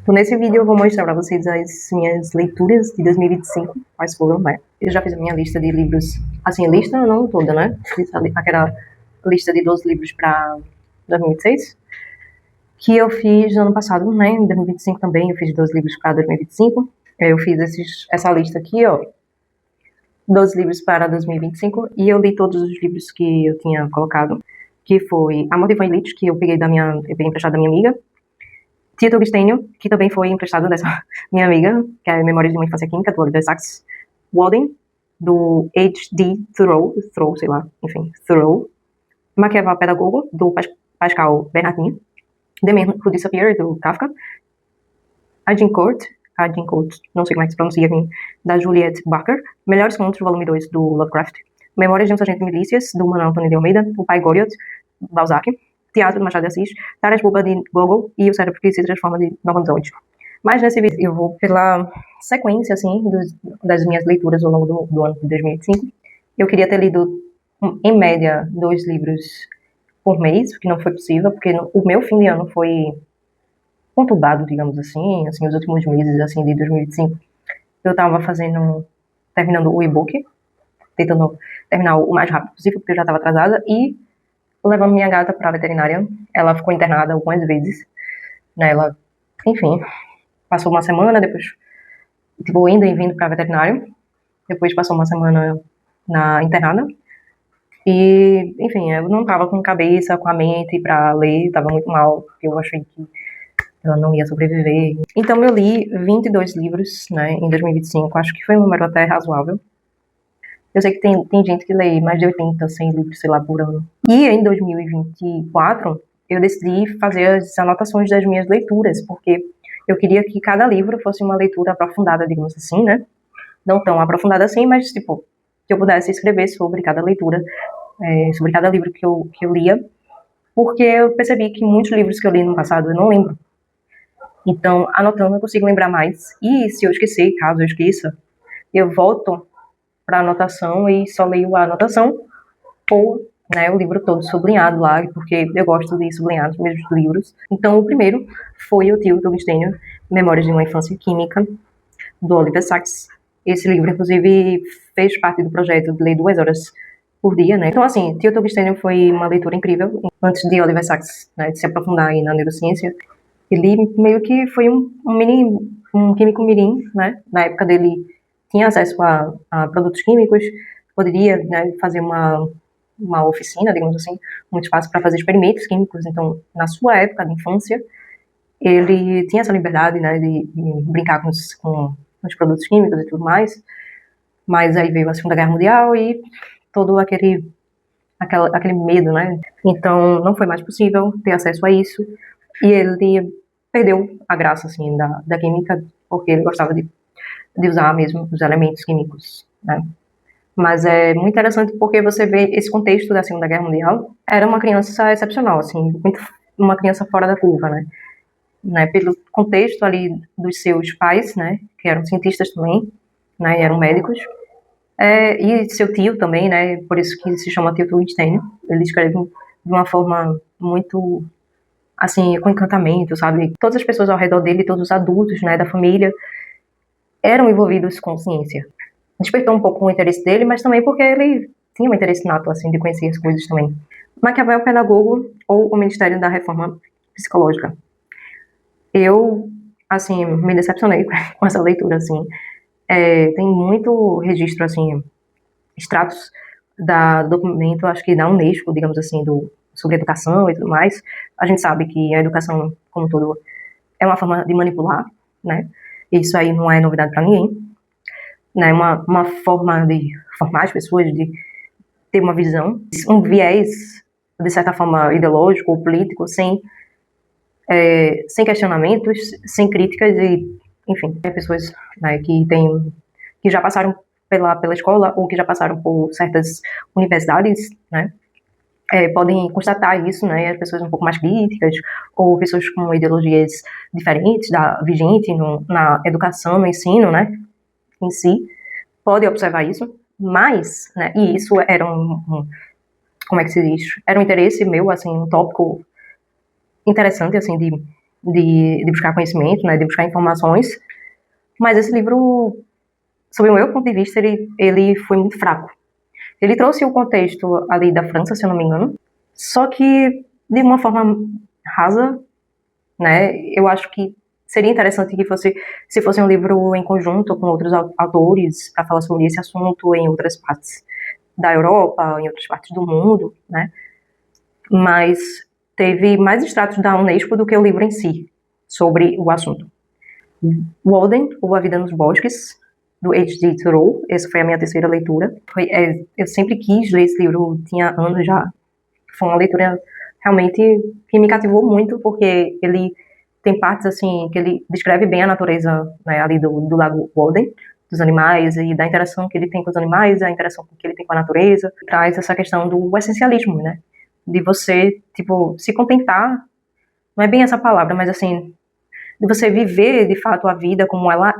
Então, nesse vídeo eu vou mostrar para vocês as minhas leituras de 2025, quais foram, né? Eu já fiz a minha lista de livros, assim, lista não toda, né? Aquela lista de 12 livros para 2026, que eu fiz no ano passado, né? Em 2025 também, eu fiz 12 livros para 2025. Eu fiz essa lista aqui, ó, 12 livros para 2025, e eu li todos os livros que eu tinha colocado, que foi Amor de Elite, que eu peguei emprestado da minha amiga, Tito Agostinho, que também foi emprestado dessa minha amiga, que é Memórias de uma Infância Química, do Oliver Sacks. Walden, do H.D. Thoreau, sei lá, enfim, Thoreau. Maquiavel Pedagogo, do Pascal Bernardin. The Man Who Disappeared, do Kafka. Agincourt, não sei como é que se pronuncia aqui, da Juliette Barker. Melhores Contos, volume 2, do Lovecraft. Memórias de um Sargento de Milícias, do Manuel Antônio de Almeida. O Pai Goliath, Balzac. Teatro do Machado de Assis, Taras Bulba de Gogol e O Cérebro que se transforma de Novamente. Mas nesse vídeo eu vou pela sequência, assim, das minhas leituras ao longo do ano de 2025. Eu queria ter lido, em média, 2 livros por mês, o que não foi possível, porque o meu fim de ano foi conturbado, digamos assim, os últimos meses, assim, de 2025. Eu estava terminando o e-book, tentando terminar o mais rápido possível, porque eu já estava atrasada, e levando minha gata para a veterinária. Ela ficou internada algumas vezes, né? Ela, enfim, passou uma semana, depois, tipo, indo e vindo para a veterinária. Depois passou uma semana na internada. E, enfim, eu não tava com cabeça, com a mente para ler, tava muito mal, porque eu achei que ela não ia sobreviver. Então eu li 22 livros, né, em 2025. Acho que foi um número até razoável. Eu sei que tem gente que lê mais de 80, 100 livros, sei lá, por ano. E em 2024, eu decidi fazer as anotações das minhas leituras, porque eu queria que cada livro fosse uma leitura aprofundada, digamos assim, né? Não tão aprofundada assim, mas, tipo, que eu pudesse escrever sobre cada leitura, sobre cada livro que eu lia, porque eu percebi que muitos livros que eu li no passado eu não lembro. Então, anotando eu consigo lembrar mais. E se eu esquecer, caso eu esqueça, eu volto para anotação e só leio a anotação ou, né, o livro todo sublinhado lá, porque eu gosto de sublinhar os meus livros. Então, o primeiro foi o Tio Agostinho, Memórias de uma Infância Química, do Oliver Sacks. Esse livro, inclusive, fez parte do projeto de ler 2 horas por dia, né? Então, assim, Tio Agostinho foi uma leitura incrível. Antes de Oliver Sacks, né, de se aprofundar aí na neurociência, ele meio que foi um químico mirim, né? Na época dele tinha acesso a produtos químicos, poderia, né, fazer uma oficina, digamos assim, um espaço para fazer experimentos químicos. Então, na sua época de infância, ele tinha essa liberdade, né, de brincar com os produtos químicos e tudo mais. Mas aí veio a Segunda Guerra Mundial e todo aquele medo, né? Então, não foi mais possível ter acesso a isso. E ele perdeu a graça, assim, da química, porque ele gostava de usar mesmo os elementos químicos, né? Mas é muito interessante porque você vê esse contexto da Segunda Guerra Mundial. Era uma criança excepcional, assim, uma criança fora da curva, né? Pelo contexto ali dos seus pais, né? Que eram cientistas também, né? Eram médicos. E seu tio também, né? Por isso que se chama Tio Tungstênio. Ele escreve de uma forma muito, assim, com encantamento, sabe? Todas as pessoas ao redor dele, todos os adultos, né, da família, eram envolvidos com ciência. Despertou um pouco o interesse dele, mas também porque ele tinha um interesse nato, assim, de conhecer as coisas também. Maquiavel Pedagogo ou O Ministério da Reforma Psicológica. Eu, assim, me decepcionei com essa leitura, assim. Tem muito registro, assim, extratos da documento, acho que da Unesco, digamos assim, sobre educação e tudo mais. A gente sabe que a educação, como um todo, é uma forma de manipular, né? Isso aí não é novidade para ninguém, né? Uma forma de formar as pessoas, de ter uma visão, um viés, de certa forma, ideológico ou político, sem questionamentos, sem críticas e, enfim, pessoas, né, que já passaram pela escola ou que já passaram por certas universidades, né, podem constatar isso, né, as pessoas um pouco mais críticas ou pessoas com ideologias diferentes da vigente na educação, no ensino, né, em si, podem observar isso, mas, né, e isso era como é que se diz? Era um interesse meu, assim, um tópico interessante, assim, de buscar conhecimento, né, de buscar informações, mas esse livro, sob o meu ponto de vista, ele foi muito fraco. Ele trouxe o contexto ali da França, se eu não me engano, só que de uma forma rasa, né? Eu acho que seria interessante que se fosse um livro em conjunto com outros autores para falar sobre esse assunto em outras partes da Europa, em outras partes do mundo, né? Mas teve mais extratos da Unesco do que o livro em si sobre o assunto. Walden, ou A Vida nos Bosques, do H.G. Thoreau. Essa foi a minha terceira leitura. Eu sempre quis ler esse livro, tinha anos já. Foi uma leitura realmente que me cativou muito, porque ele tem partes assim que ele descreve bem a natureza, né, ali do Lago Walden, dos animais e da interação que ele tem com os animais, a interação que ele tem com a natureza. Traz essa questão do essencialismo, né? De você, tipo, se contentar, não é bem essa palavra, mas assim, de você viver de fato a vida como ela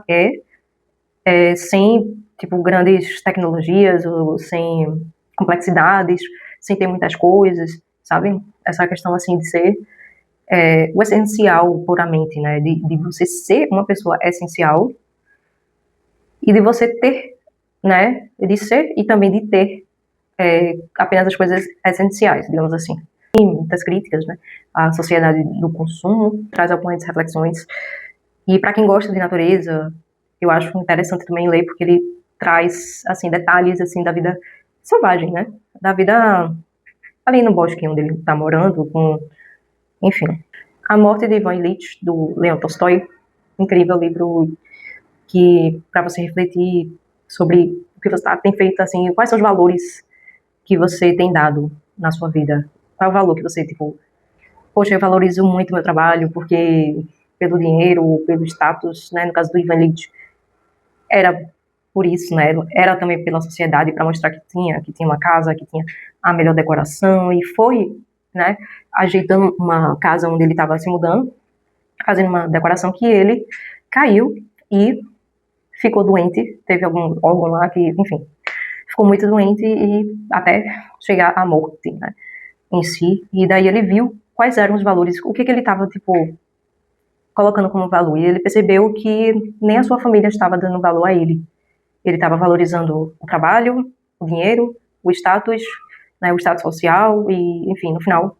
sem, tipo, grandes tecnologias, ou sem complexidades, sem ter muitas coisas, sabe? Essa questão, assim, de ser o essencial puramente, né? De você ser uma pessoa essencial e de você ter, né? De ser e também de ter apenas as coisas essenciais, digamos assim. Tem muitas críticas, né? A sociedade do consumo traz algumas reflexões. E para quem gosta de natureza, eu acho interessante também ler, porque ele traz, assim, detalhes, assim, da vida selvagem, né? Da vida ali no bosque onde ele está morando, enfim. A Morte de Ivan Ilitch, do Leon Tolstói. Incrível livro que, para você refletir sobre o que você tem feito, assim, quais são os valores que você tem dado na sua vida. Qual é o valor que você, tipo, poxa, eu valorizo muito o meu trabalho, porque pelo dinheiro, pelo status, né? No caso do Ivan Ilitch, era por isso, né? Era também pela sociedade, para mostrar que tinha uma casa, que tinha a melhor decoração, e foi, né, ajeitando uma casa onde ele estava se mudando, fazendo uma decoração, que ele caiu e ficou doente, teve algum órgão lá que, enfim, ficou muito doente e até chegar à morte, né, em si. E daí ele viu quais eram os valores, o que ele estava, tipo, colocando como valor, e ele percebeu que nem a sua família estava dando valor a ele. Ele estava valorizando o trabalho, o dinheiro, o status, né, o status social e, enfim, no final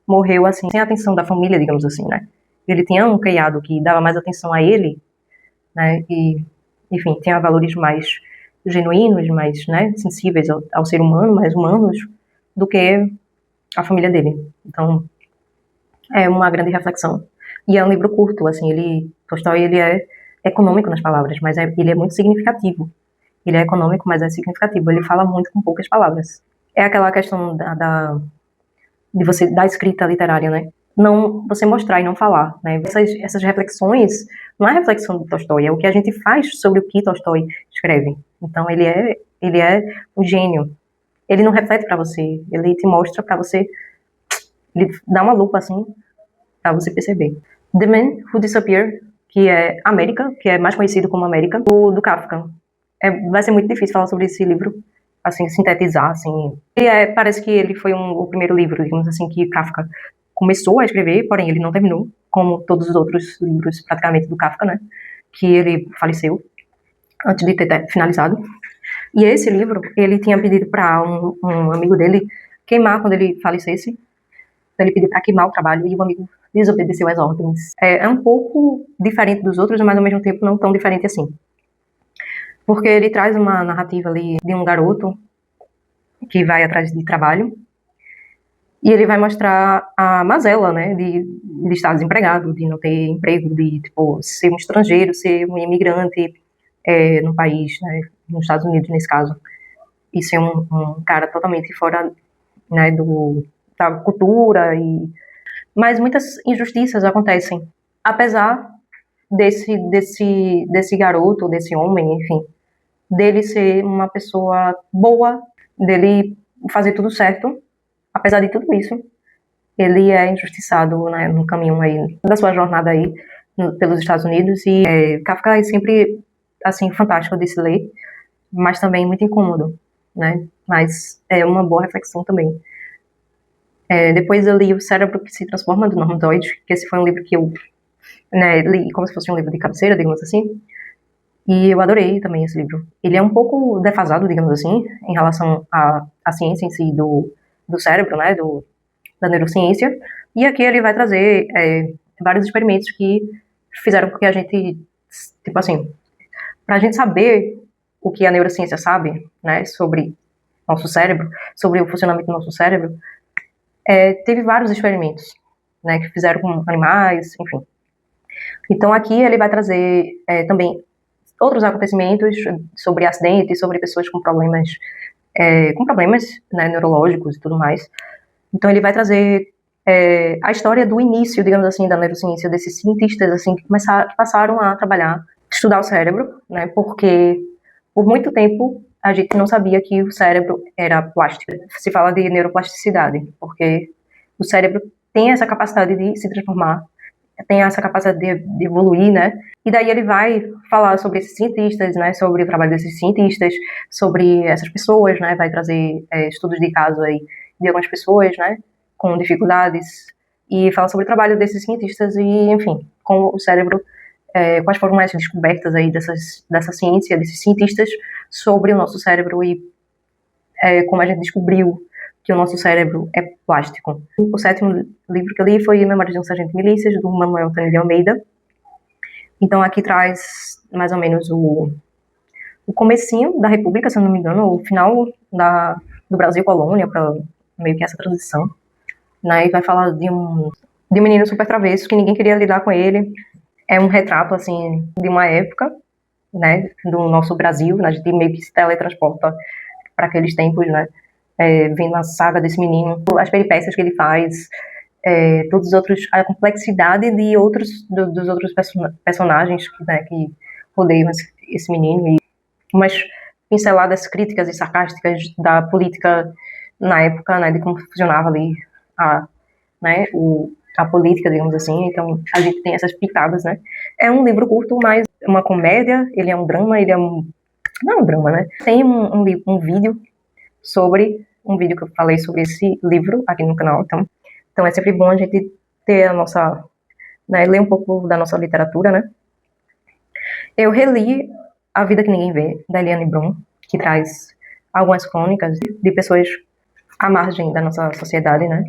morreu assim, sem a atenção da família, digamos assim, né? Ele tinha um criado que dava mais atenção a ele, né? E, enfim, tinha valores mais genuínos, mais, né, sensíveis ao ser humano, mais humanos, do que a família dele. Então, é uma grande reflexão. E é um livro curto, assim, Tolstói, ele é econômico nas palavras, mas ele é muito significativo. Ele é econômico, mas é significativo. Ele fala muito com poucas palavras. É aquela questão de você, da escrita literária, né? Não, você mostrar e não falar, né? Essas reflexões, não é reflexão de Tolstói, é o que a gente faz sobre o que Tolstói escreve. Então, ele é um gênio. Ele não reflete para você, ele te mostra para você, ele dá uma lupa, assim, para você perceber. The Man Who Disappeared, que é América, que é mais conhecido como América, do Kafka. Vai ser muito difícil falar sobre esse livro, assim, sintetizar, assim. Parece que ele foi o primeiro livro, digamos assim, que Kafka começou a escrever, porém ele não terminou, como todos os outros livros, praticamente, do Kafka, né? Que ele faleceu antes de ter finalizado. E esse livro, ele tinha pedido para um amigo dele queimar quando ele falecesse. Então ele pediu para queimar o trabalho e o amigo desobedeceu às ordens. É um pouco diferente dos outros, mas ao mesmo tempo não tão diferente assim. Porque ele traz uma narrativa ali de um garoto que vai atrás de trabalho e ele vai mostrar a mazela, né, de estar desempregado, de não ter emprego, de, tipo, ser um estrangeiro, ser um imigrante no país, né, nos Estados Unidos, nesse caso, e ser um cara totalmente fora, né, da cultura. Mas muitas injustiças acontecem, apesar desse garoto, desse homem, enfim, dele ser uma pessoa boa, dele fazer tudo certo. Apesar de tudo isso, ele é injustiçado, né, no caminho aí da sua jornada aí pelos Estados Unidos. E Kafka é sempre, assim, fantástico de se ler, mas também muito incômodo, né? Mas é uma boa reflexão também. Depois eu li O Cérebro que se Transforma, do Norman Doidge, que esse foi um livro que eu né, li como se fosse um livro de cabeceira, digamos assim, e eu adorei também esse livro. Ele é um pouco defasado, digamos assim, em relação à ciência em si do cérebro, né, da neurociência, e aqui ele vai trazer vários experimentos que fizeram com que a gente, tipo assim, pra gente saber o que a neurociência sabe, né, sobre nosso cérebro, sobre o funcionamento do nosso cérebro, teve vários experimentos, né, que fizeram com animais, enfim. Então aqui ele vai trazer também outros acontecimentos sobre acidentes, sobre pessoas com problemas, né, neurológicos e tudo mais. Então ele vai trazer a história do início, digamos assim, da neurociência, desses cientistas assim que passaram a trabalhar, estudar o cérebro, né? Porque por muito tempo a gente não sabia que o cérebro era plástico. Se fala de neuroplasticidade, porque o cérebro tem essa capacidade de se transformar, tem essa capacidade de evoluir, né? E daí ele vai falar sobre esses cientistas, né? Sobre o trabalho desses cientistas, sobre essas pessoas, né? Vai trazer estudos de caso aí de algumas pessoas, né? Com dificuldades, e fala sobre o trabalho desses cientistas e, enfim, com o cérebro, quais foram as descobertas aí dessa ciência, desses cientistas sobre o nosso cérebro e como a gente descobriu que o nosso cérebro é plástico. O sétimo livro que eu li foi Memórias de um Sargento de Milícias, do Manuel Antônio de Almeida. Então aqui traz mais ou menos o comecinho da República, se eu não me engano, o final do Brasil colônia, para meio que essa transição. Né, e vai falar de um menino super travesso que ninguém queria lidar com ele. É um retrato, assim, de uma época, né, do nosso Brasil, né, a gente meio que se teletransporta para aqueles tempos, né, vendo a saga desse menino, as peripécias que ele faz, todos os outros, a complexidade de dos outros personagens, né, que rodeiam esse menino, e umas pinceladas críticas e sarcásticas da política na época, né, de como funcionava ali né, a política, digamos assim. Então a gente tem essas pitadas, né. É um livro curto, mas uma comédia, ele é um drama, não é um drama, né. Tem um vídeo que eu falei sobre esse livro aqui no canal, então é sempre bom a gente ter ler um pouco da nossa literatura, né. Eu reli A Vida que Ninguém Vê, da Eliane Brum, que traz algumas crônicas de pessoas à margem da nossa sociedade, né.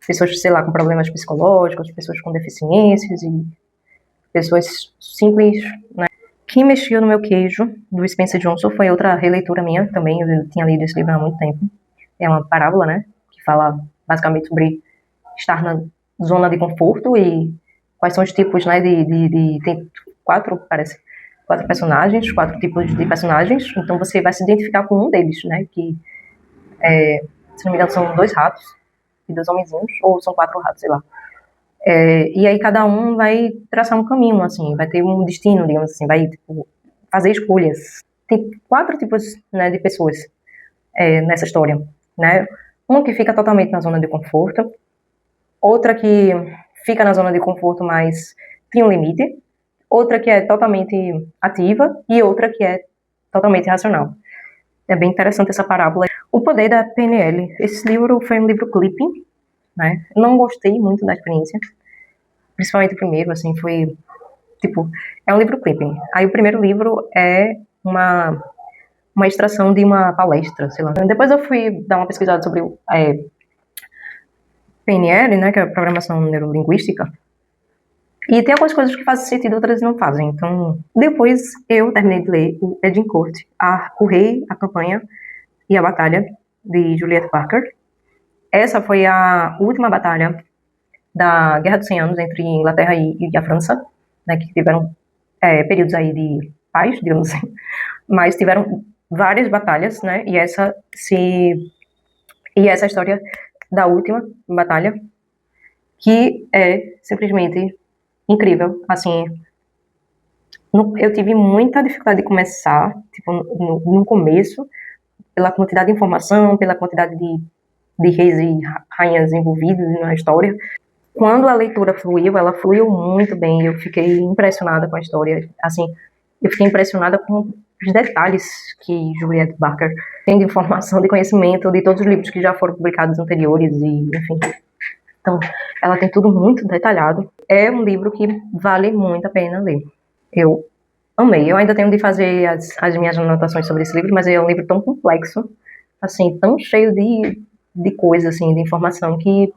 Pessoas, sei lá, com problemas psicológicos, pessoas com deficiências e pessoas simples, né. Quem Mexia no Meu Queijo, do Spencer Johnson, foi outra releitura minha também. Eu tinha lido esse livro há muito tempo. É uma parábola, né, que fala basicamente sobre estar na zona de conforto e quais são os tipos, né, tem quatro personagens, 4 tipos de personagens. Então você vai se identificar com um deles, né, que se não me engano são 2 ratos e 2 homenzinhos, ou são 4 ratos, sei lá. E aí cada um vai traçar um caminho, assim, vai ter um destino, digamos assim, vai fazer escolhas. Tem 4 tipos, né, de pessoas nessa história, né? Uma que fica totalmente na zona de conforto, outra que fica na zona de conforto, mas tem um limite, outra que é totalmente ativa e outra que é totalmente racional. É bem interessante essa parábola. O Poder da PNL. Esse livro foi um livro clipping, né? Não gostei muito da experiência, principalmente o primeiro, assim, foi tipo, é um livro clipping. Aí o primeiro livro é uma extração de uma palestra, sei lá. Depois eu fui dar uma pesquisada sobre PNL, né, que é a Programação Neurolinguística, e tem algumas coisas que fazem sentido, outras não fazem. Então, depois eu terminei de ler o Agincourt, O Rei, a Campanha e a Batalha, de Juliet Parker. Essa foi a última batalha da Guerra dos 100 Anos entre Inglaterra e a França, né, que tiveram períodos aí de paz, digamos assim, mas tiveram várias batalhas, né, e essa história da última batalha, que é simplesmente incrível, assim. Eu tive muita dificuldade de começar, tipo, no começo, pela quantidade de informação, pela quantidade de reis e rainhas envolvidos na história. Quando a leitura fluiu, ela fluiu muito bem. Eu fiquei impressionada com a história. Assim, eu fiquei impressionada com os detalhes que Juliet Parker tem de informação, de conhecimento, de todos os livros que já foram publicados anteriores, e enfim. Então, ela tem tudo muito detalhado. É um livro que vale muito a pena ler. Eu amei. Eu ainda tenho de fazer as minhas anotações sobre esse livro, mas é um livro tão complexo, assim, tão cheio de coisa, assim, de informação, que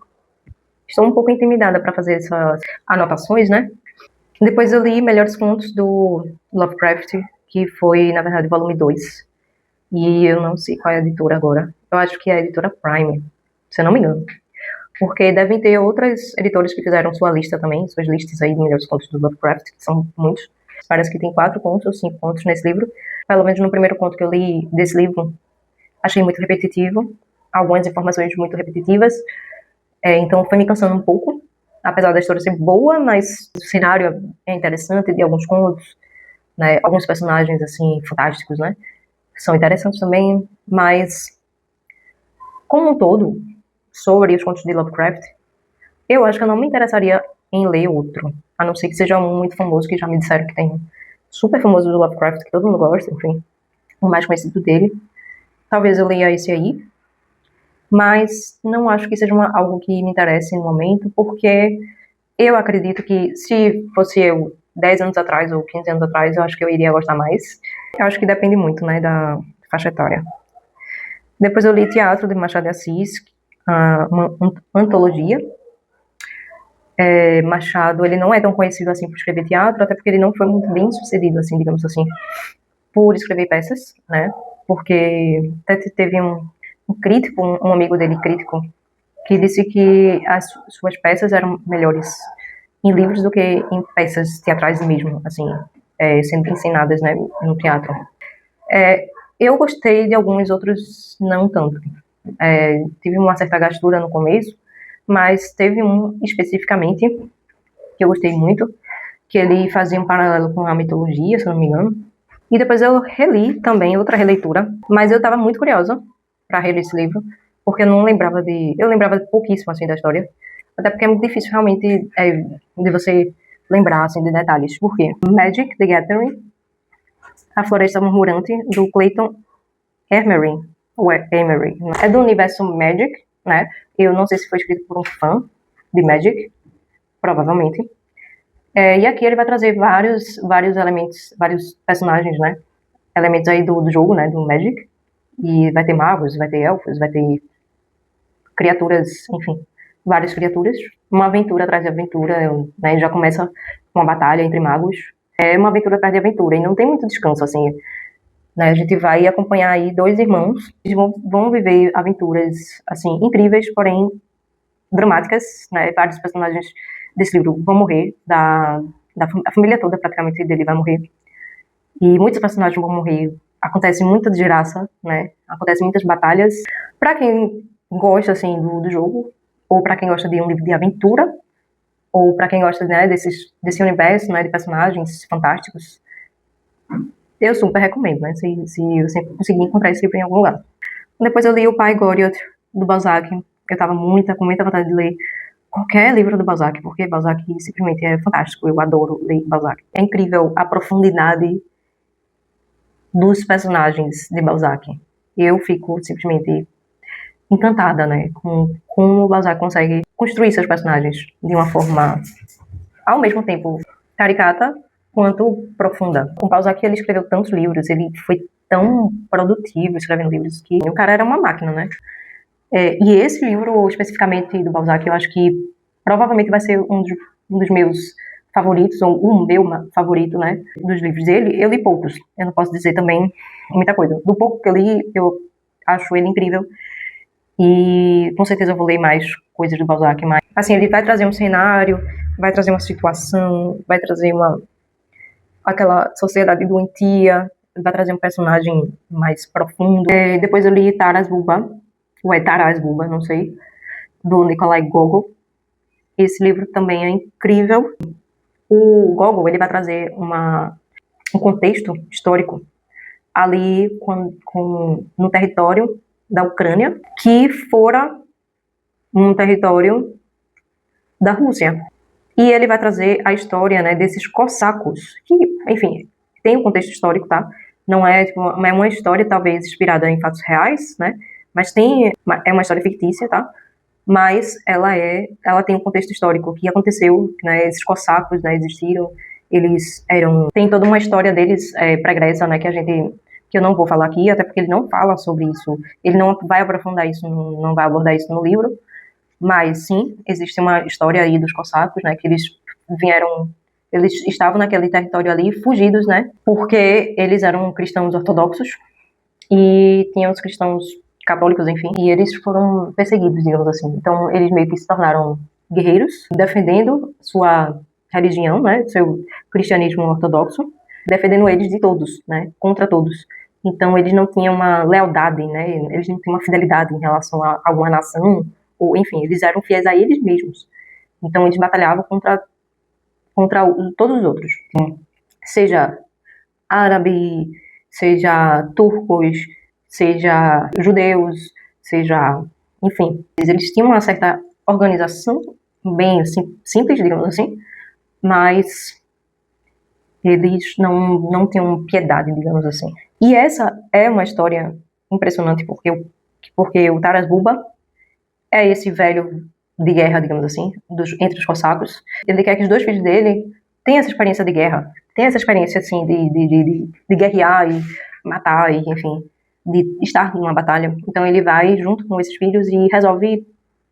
estou um pouco intimidada para fazer essas anotações, né? Depois eu li Melhores Contos do Lovecraft, que foi, na verdade, o volume 2. E eu não sei qual é a editora agora. Eu acho que é a editora Prime, se eu não me engano. Porque devem ter outras editoras que fizeram sua lista também, suas listas aí de melhores contos do Lovecraft, que são muitos. Parece que tem 4 contos ou 5 contos nesse livro. Pelo menos no primeiro conto que eu li desse livro, achei muito repetitivo. Algumas informações muito repetitivas. Então foi me cansando um pouco. Apesar da história ser boa, mas o cenário é interessante de alguns contos, né? Alguns personagens, assim, fantásticos, né? São interessantes também, mas como um todo, sobre os contos de Lovecraft, eu acho que eu não me interessaria em ler outro, a não ser que seja um muito famoso, que já me disseram que tem super famoso do Lovecraft, que todo mundo gosta, enfim, o mais conhecido dele. Talvez eu leia esse aí, mas não acho que seja algo que me interesse no momento, porque eu acredito que se fosse eu 10 anos atrás ou 15 anos atrás, eu acho que eu iria gostar mais. Eu acho que depende muito, né, da faixa etária. Depois eu li Teatro, de Machado de Assis, uma antologia. Machado, ele não é tão conhecido assim por escrever teatro, até porque ele não foi muito bem sucedido, assim, digamos assim, por escrever peças, né? Porque até teve um crítico, um amigo dele crítico, que disse que as suas peças eram melhores em livros do que em peças teatrais mesmo, assim, sendo ensinadas, né, no teatro. Eu gostei de alguns, outros não tanto. Tive uma certa gastura no começo, mas teve um especificamente que eu gostei muito, que ele fazia um paralelo com a mitologia, se não me engano. E depois eu reli também, outra releitura, mas eu estava muito curiosa para reler esse livro, porque eu não lembrava de... Eu lembrava pouquíssimo, assim, da história, até porque é muito difícil, realmente, de você lembrar, assim, de detalhes. Por quê? Magic, The Gathering, A Floresta Murmurante, do Clayton Emery, é do universo Magic, né? Eu não sei se foi escrito por um fã de Magic, provavelmente. E aqui ele vai trazer vários elementos, vários personagens, né? Elementos aí do jogo, né? Do Magic. E vai ter magos, vai ter elfos, vai ter criaturas, enfim, várias criaturas. Uma aventura atrás de aventura, né? Já começa uma batalha entre magos. É uma aventura atrás de aventura e não tem muito descanso, assim. Né? A gente vai acompanhar aí 2 irmãos. Eles vão viver aventuras, assim, incríveis, porém dramáticas, né? Vários personagens desse livro vão morrer, a família toda praticamente dele vai morrer, e muitos personagens vão morrer, acontece muita desgraça, né? Acontecem muitas batalhas. Para quem gosta, assim, do jogo, ou para quem gosta de um livro de aventura, ou para quem gosta, né, desse universo, né, de personagens fantásticos, eu super recomendo, né? Se você conseguir encontrar esse livro em algum lugar. Depois eu li O Pai Goriot, do Balzac. Eu tava com muita vontade de ler qualquer livro do Balzac, porque Balzac simplesmente é fantástico. Eu adoro ler Balzac. É incrível a profundidade dos personagens de Balzac. Eu fico simplesmente encantada, né, com como o Balzac consegue construir seus personagens de uma forma, ao mesmo tempo, caricata quanto profunda. O Balzac, ele escreveu tantos livros, ele foi tão produtivo escrevendo livros, que o cara era uma máquina, né? E esse livro, especificamente do Balzac, eu acho que provavelmente vai ser um dos meus favoritos, ou o meu favorito, né, dos livros dele. Eu li poucos, eu não posso dizer também muita coisa. Do pouco que eu li, eu acho ele incrível, e com certeza eu vou ler mais coisas do Balzac, mas, assim, ele vai trazer um cenário, vai trazer uma situação, vai trazer aquela sociedade doentia, vai trazer um personagem mais profundo. Depois eu li Taras Bulba, ou é Taras Bulba, não sei, do Nikolai Gogol. Esse livro também é incrível. O Gogol, ele vai trazer um contexto histórico ali no território da Ucrânia, que fora um território da Rússia. E ele vai trazer a história, né, desses cossacos, que, enfim, tem um contexto histórico, tá? Não é, tipo, é uma história talvez inspirada em fatos reais, né? Mas é uma história fictícia, tá? mas ela tem um contexto histórico que aconteceu, né, esses cossacos, né, existiram, tem toda uma história deles pregressa, né, que eu não vou falar aqui, até porque ele não fala sobre isso, ele não vai aprofundar isso, não vai abordar isso no livro, mas sim, existe uma história aí dos cossacos, né, que eles estavam naquele território ali fugidos, né, porque eles eram cristãos ortodoxos e tinham os cristãos católicos, enfim, e eles foram perseguidos, digamos assim. Então, eles meio que se tornaram guerreiros, defendendo sua religião, né, seu cristianismo ortodoxo, defendendo eles de todos, né, contra todos. Então, eles não tinham uma lealdade, né, eles não tinham uma fidelidade em relação a alguma nação, ou, enfim, eles eram fiéis a eles mesmos. Então, eles batalhavam contra todos os outros, seja árabe, seja turcos, seja judeus, seja, enfim, eles tinham uma certa organização bem simples, digamos assim, mas eles não tinham piedade, digamos assim. E essa é uma história impressionante porque o Taras Bulba é esse velho de guerra, digamos assim, entre os cossacos. Ele quer que os dois filhos dele tenham essa experiência de guerra, tenham essa experiência, assim, de guerrear e matar, e, enfim, de estar em uma batalha. Então ele vai junto com esses filhos e resolve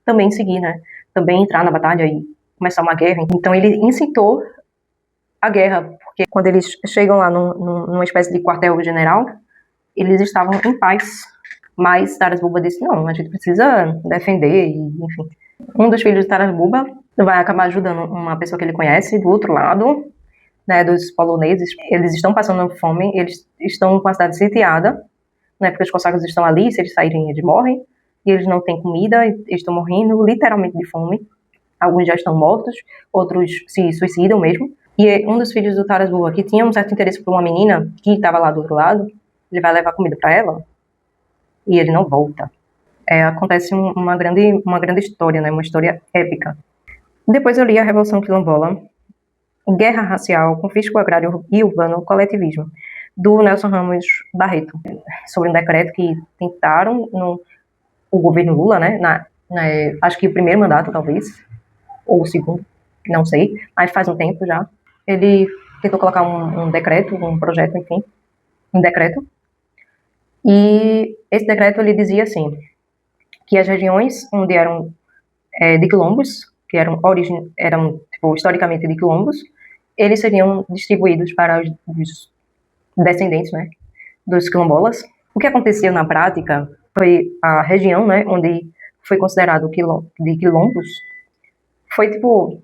também seguir, né? Também entrar na batalha e começar uma guerra. Então ele incitou a guerra, porque quando eles chegam lá numa espécie de quartel-general, eles estavam em paz. Mas Taras Bulba disse, não, a gente precisa defender, e, enfim. Um dos filhos de Taras Bulba vai acabar ajudando uma pessoa que ele conhece do outro lado, né, dos poloneses. Eles estão passando fome, eles estão com a cidade sitiada, né, porque os cossacos estão ali, se eles saírem eles morrem, e eles não têm comida, eles estão morrendo literalmente de fome. Alguns já estão mortos, outros se suicidam mesmo. E um dos filhos do Taras Bulba, que tinha um certo interesse por uma menina que estava lá do outro lado, ele vai levar comida para ela, e ele não volta. Acontece uma grande história, né? Uma história épica. Depois eu li A Revolução Quilombola, Guerra Racial, Confisco Agrário e Urbano, Coletivismo, do Nelson Ramos Barreto, sobre um decreto que tentaram o governo Lula, né? Acho que o primeiro mandato, talvez, ou o segundo, não sei, mas faz um tempo já. Ele tentou colocar um decreto, um projeto, enfim, um decreto. E esse decreto ele dizia assim, que as regiões onde eram de quilombos, que eram tipo, historicamente de quilombos, eles seriam distribuídos para os descendentes, né, dos quilombolas. O que aconteceu na prática foi a região, né, onde foi considerado de quilombos, foi tipo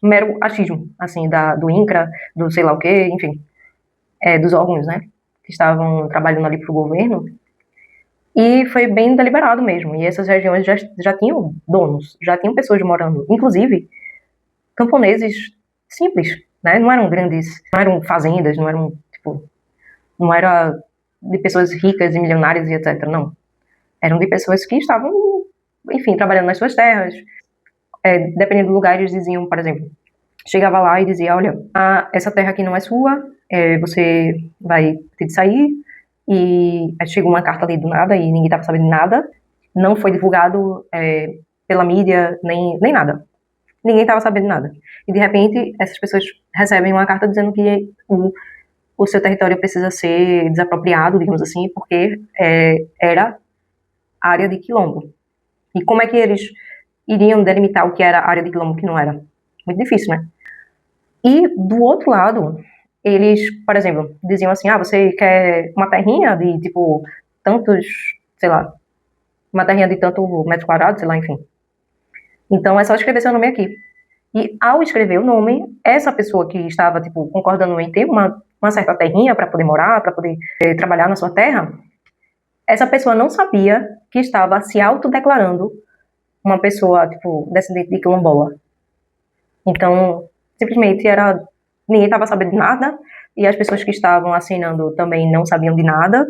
mero achismo, assim, do INCRA, do sei lá o quê, enfim, dos órgãos, né, que estavam trabalhando ali para o governo. E foi bem deliberado mesmo. E essas regiões já tinham donos, já tinham pessoas morando. Inclusive, camponeses simples, né? Não eram grandes, não eram fazendas, não era de pessoas ricas e milionárias e etc. Não. Eram de pessoas que estavam, enfim, trabalhando nas suas terras. Dependendo do lugar, eles diziam, por exemplo, chegava lá e dizia, olha, essa terra aqui não é sua, você vai ter de sair. E chegou uma carta ali do nada e ninguém estava sabendo nada. Não foi divulgado pela mídia, nem nada. Ninguém estava sabendo nada. E de repente, essas pessoas recebem uma carta dizendo que o seu território precisa ser desapropriado, digamos assim, porque era área de quilombo. E como é que eles iriam delimitar o que era área de quilombo e o que não era? Muito difícil, né? E do outro lado, eles, por exemplo, diziam assim, você quer uma terrinha de, tipo, tantos, sei lá, uma terrinha de tanto metro quadrado, sei lá, enfim. Então é só escrever seu nome aqui. E ao escrever o nome, essa pessoa que estava, tipo, concordando em ter uma certa terrinha para poder morar, para poder trabalhar na sua terra, essa pessoa não sabia que estava se autodeclarando uma pessoa, tipo, descendente de quilombola. Então, simplesmente ninguém estava sabendo de nada, e as pessoas que estavam assinando também não sabiam de nada.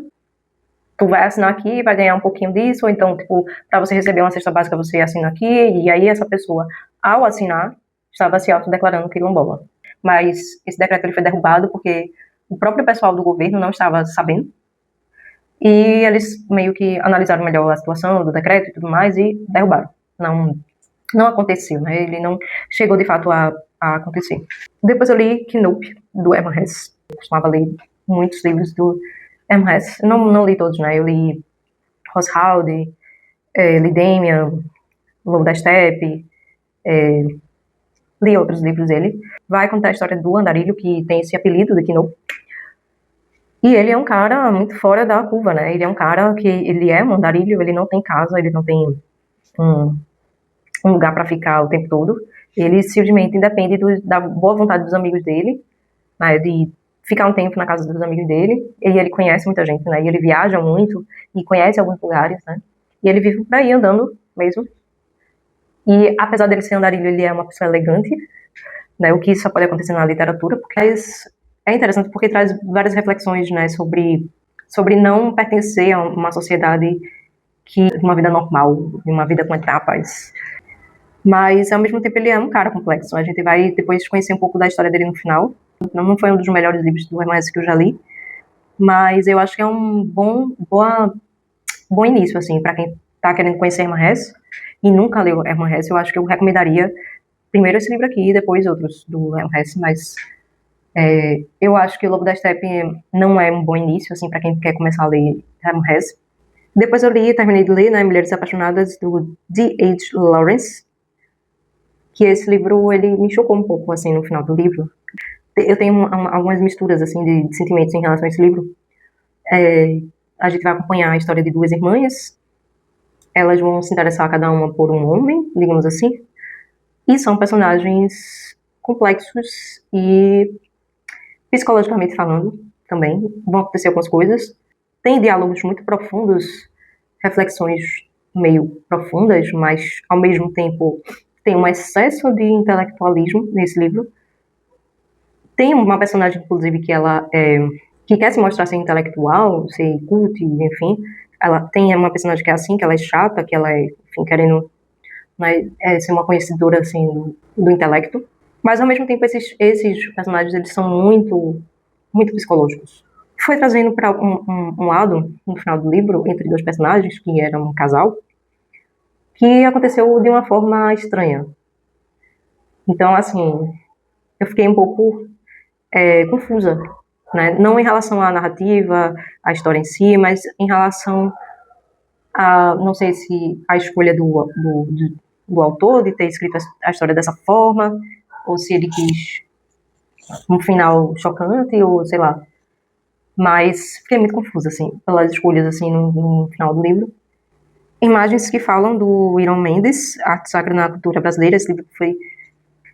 Tu vai assinar aqui, vai ganhar um pouquinho disso, ou então, tipo, para você receber uma cesta básica, você assina aqui, e aí essa pessoa, ao assinar, estava se autodeclarando quilombola. Mas esse decreto ele foi derrubado porque o próprio pessoal do governo não estava sabendo, e eles meio que analisaram melhor a situação do decreto e tudo mais, e derrubaram. não aconteceu, né? Ele não chegou de fato a acontecer. Depois eu li Knoop, do Hermann Hesse. Eu costumava ler muitos livros do Hermann Hesse. Não li todos, né? Eu li Roshalde, li Demian, Lobo da Steppe, li outros livros dele. Vai contar a história do andarilho, que tem esse apelido de Knoop. E ele é um cara muito fora da curva, né? Ele é um cara que ele é um andarilho, ele não tem casa, ele não tem um lugar para ficar o tempo todo. Ele simplesmente depende da boa vontade dos amigos dele, né, de ficar um tempo na casa dos amigos dele. E ele conhece muita gente, né? E ele viaja muito e conhece alguns lugares, né? E ele vive por aí andando mesmo. E apesar dele ser andarilho, ele é uma pessoa elegante, né? O que só pode acontecer na literatura, porque é interessante porque traz várias reflexões, né, sobre não pertencer a uma sociedade que uma vida normal, uma vida com etapas. Mas, ao mesmo tempo, ele é um cara complexo. A gente vai depois conhecer um pouco da história dele no final. Não foi um dos melhores livros do Hermann Hesse que eu já li, mas eu acho que é um bom início, assim, para quem está querendo conhecer Hermann Hesse e nunca leu Hermann Hesse. Eu acho que eu recomendaria primeiro esse livro aqui e depois outros do Hermann Hesse, mas eu acho que O Lobo da Steppe não é um bom início, assim, para quem quer começar a ler Hermann Hesse. Depois eu terminei de ler, né, Mulheres Apaixonadas, do D.H. Lawrence, que esse livro, ele me chocou um pouco, assim, no final do livro. Eu tenho algumas misturas, assim, de sentimentos em relação a esse livro. A gente vai acompanhar a história de duas irmãs. Elas vão se interessar cada uma por um homem, digamos assim. E são personagens complexos e, psicologicamente falando, também. Vão acontecer algumas coisas. Tem diálogos muito profundos, reflexões meio profundas, mas, ao mesmo tempo, tem um excesso de intelectualismo nesse livro. Tem uma personagem, inclusive, que quer se mostrar ser intelectual, ser cult, enfim. Ela tem uma personagem que é assim, que ela é chata, que ela é, enfim, querendo, né, ser uma conhecedora, assim, do intelecto. Mas, ao mesmo tempo, esses personagens, eles são muito, muito psicológicos. Foi trazendo para um lado, no final do livro, entre dois personagens, que eram um casal, que aconteceu de uma forma estranha. Então, assim, eu fiquei um pouco confusa, né? Não em relação à narrativa, à história em si, mas em relação a, não sei se a escolha do autor de ter escrito a história dessa forma, ou se ele quis um final chocante, ou sei lá. Mas fiquei muito confusa, assim, pelas escolhas, assim, no final do livro. Imagens que falam do Irão Mendes, Arte Sacra na Cultura Brasileira. Esse livro foi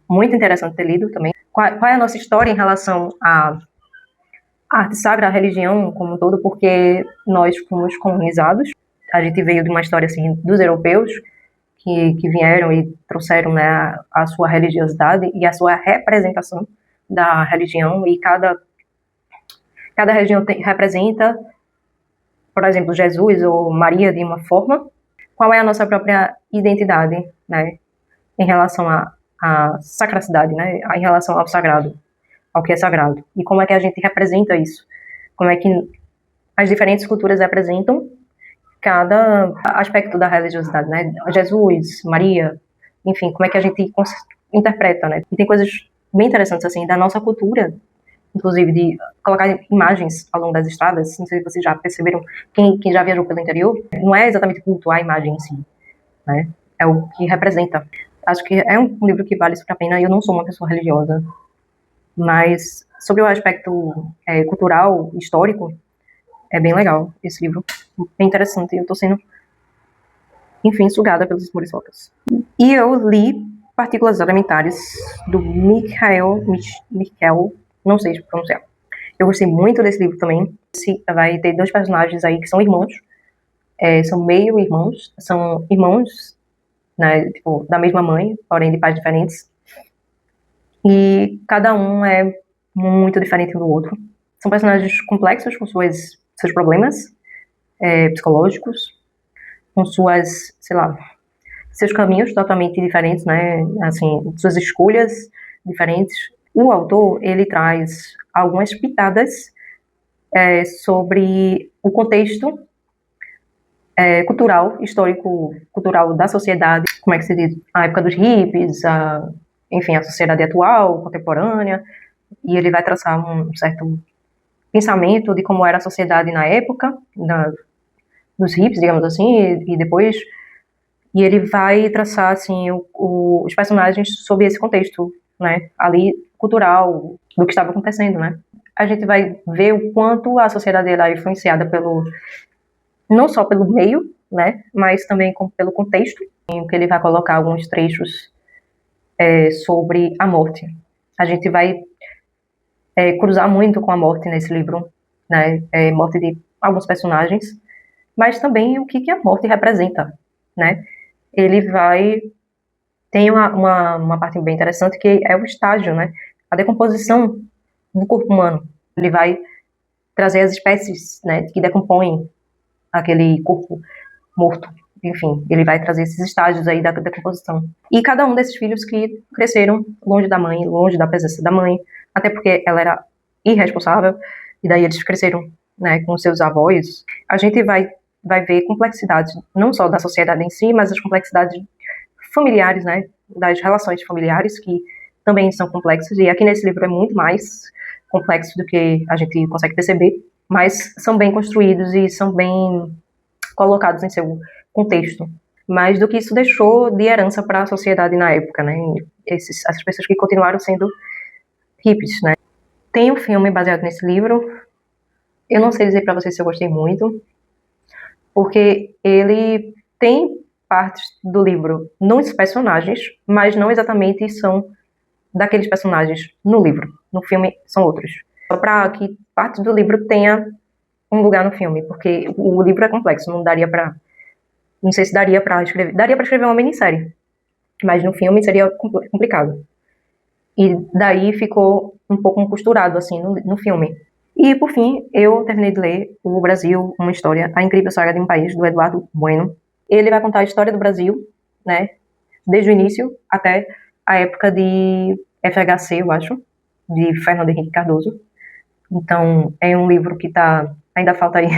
muito interessante ter lido também. Qual é a nossa história em relação à arte sacra, à religião como um todo? Porque nós fomos colonizados. A gente veio de uma história, assim, dos europeus, que vieram e trouxeram, né, a sua religiosidade e a sua representação da religião, e cada religião representa, por exemplo, Jesus ou Maria de uma forma. Qual é a nossa própria identidade, né, em relação à sacracidade, né, em relação ao sagrado, ao que é sagrado, e como é que a gente representa isso, como é que as diferentes culturas representam cada aspecto da religiosidade, né, Jesus, Maria, enfim, como é que a gente interpreta, né, e tem coisas bem interessantes, assim, da nossa cultura, inclusive de colocar imagens ao longo das estradas. Não sei se vocês já perceberam, quem já viajou pelo interior, não é exatamente cultuar a imagem em si, né, é o que representa. Acho que é um livro que vale super a pena. Eu não sou uma pessoa religiosa, mas sobre o aspecto cultural, histórico, é bem legal esse livro, bem interessante. Eu tô sendo, enfim, sugada pelos muriçocas. E eu li Partículas Elementares, do Mikhail, não sei pronunciar. Eu gostei muito desse livro também. Vai ter dois personagens aí que são irmãos, são meio irmãos, são irmãos, né, tipo, da mesma mãe, porém de pais diferentes. E cada um é muito diferente um do outro. São personagens complexos com seus problemas psicológicos, com suas, sei lá, seus caminhos totalmente diferentes, né? Assim, suas escolhas diferentes. O autor, ele traz algumas pitadas sobre o contexto cultural, histórico-cultural da sociedade, como é que se diz, a época dos hippies, enfim, a sociedade atual, contemporânea, e ele vai traçar um certo pensamento de como era a sociedade na época, dos hippies, digamos assim, e depois, e ele vai traçar, assim, os personagens sob esse contexto, né, ali, cultural, do que estava acontecendo, né. A gente vai ver o quanto a sociedade era influenciada não só pelo meio, né, mas também pelo contexto, em que ele vai colocar alguns trechos sobre a morte. A gente vai cruzar muito com a morte nesse livro, né, morte de alguns personagens, mas também o que a morte representa, né. Ele tem uma parte bem interessante que é o estágio, né, a decomposição do corpo humano. Ele vai trazer as espécies, né, que decompõem aquele corpo morto. Enfim, ele vai trazer esses estágios aí da decomposição. E cada um desses filhos que cresceram longe da mãe, longe da presença da mãe, até porque ela era irresponsável, e daí eles cresceram, né, com seus avós. A gente vai ver complexidades, não só da sociedade em si, mas as complexidades familiares, né, das relações familiares, que também são complexas, e aqui nesse livro é muito mais complexo do que a gente consegue perceber, mas são bem construídos e são bem colocados em seu contexto. Mas do que isso deixou de herança para a sociedade na época, né, essas pessoas que continuaram sendo hippies, né. Tem um filme baseado nesse livro, eu não sei dizer para vocês se eu gostei muito, porque ele tem partes do livro nos personagens, mas não exatamente são daqueles personagens no livro. No filme são outros. Só para que parte do livro tenha um lugar no filme, porque o livro é complexo, não sei se daria para escrever uma minissérie, mas no filme seria complicado. E daí ficou um pouco costurado assim no filme. E por fim, eu terminei de ler O Brasil, uma história, A Incrível Saga de um País, do Eduardo Bueno. Ele vai contar a história do Brasil, né, desde o início até a época de FHC, eu acho, de Fernando Henrique Cardoso. Então, é um livro que ainda falta aí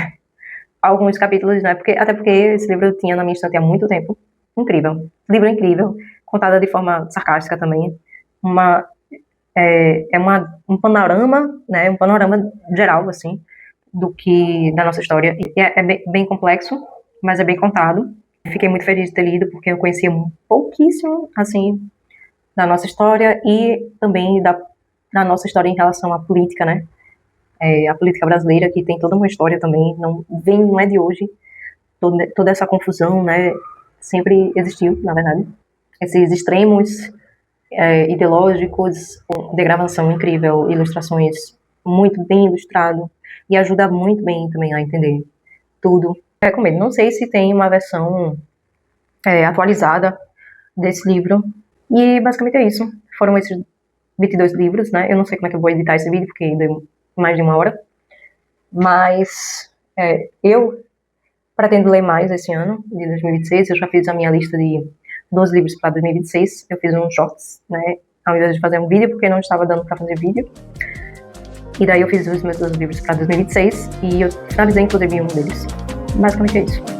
alguns capítulos, né, até porque esse livro eu tinha na minha estante há muito tempo. Incrível. Livro incrível, contada de forma sarcástica também. Um panorama, né, um panorama geral, assim, da nossa história. E é bem complexo, mas é bem contado. Fiquei muito feliz de ter lido, porque eu conhecia pouquíssimo, assim, da nossa história e também da nossa história em relação à política, né? A política brasileira, que tem toda uma história também, não é de hoje. Toda essa confusão, né, sempre existiu, na verdade. Esses extremos ideológicos, degravação incrível, ilustrações muito bem ilustrado, e ajuda muito bem também a entender tudo. Recomendo. Não sei se tem uma versão atualizada desse livro. E basicamente é isso. Foram esses 22 livros, né? Eu não sei como é que eu vou editar esse vídeo, porque deu mais de 1 hora. Mas eu pretendo ler mais esse ano, de 2026. Eu já fiz a minha lista de 12 livros para 2026. Eu fiz um shorts, né? Ao invés de fazer um vídeo, porque não estava dando para fazer vídeo. E daí eu fiz os meus 12 livros para 2026. E eu finalizei, inclusive, um deles. Basicamente é isso.